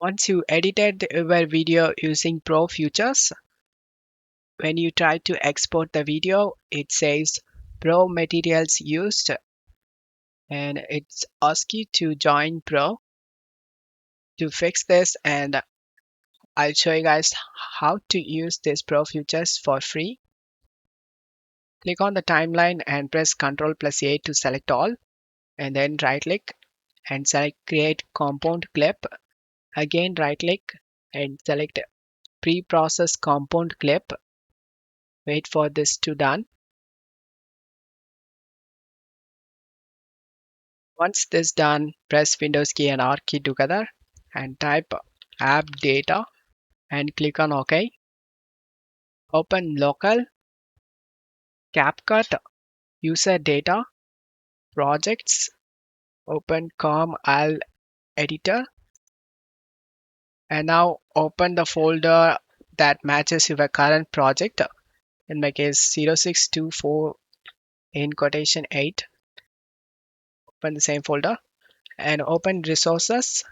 Once you edited your video using Pro features, when you try to export the video, it says Pro materials used and it's asks you to join Pro. To fix this, and I'll show you guys how to use this Pro features for free. Click on the timeline and press Ctrl+A to select all, and then right click and select create compound clip. Again right click and select pre-process compound clip. Wait for this to done. Once this done, press Windows key and R key together and type app data and click on OK. Open local, CapCut, user data, projects, open com.al editor, and now open the folder that matches your current project. In my case 0624 in quotation 8. Open the same folder and open resources,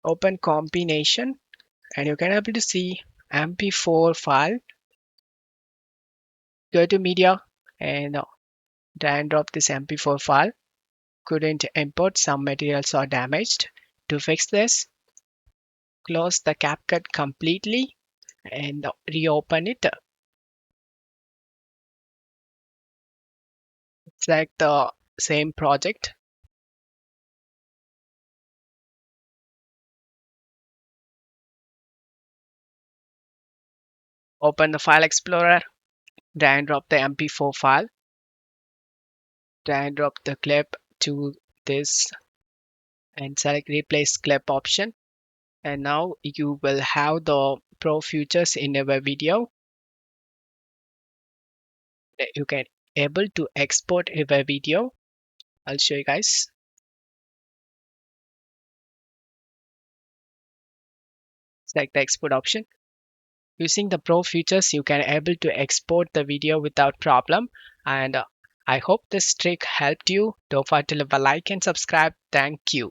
open combination, and you can able to see mp4 file. Go to media and drag and drop this mp4 file. Couldn't import, some materials are damaged. To fix this, close the CapCut completely and reopen it. Select the same project. Open the file explorer, drag and drop the mp4 file, drag and drop the clip to this and select replace clip option. And now you will have the Pro features in our video. You can able to export your video. I'll show you guys. Select the export option. Using the Pro features, you can able to export the video without problem. And I hope this trick helped you. Don't forget to leave a like and subscribe. Thank you.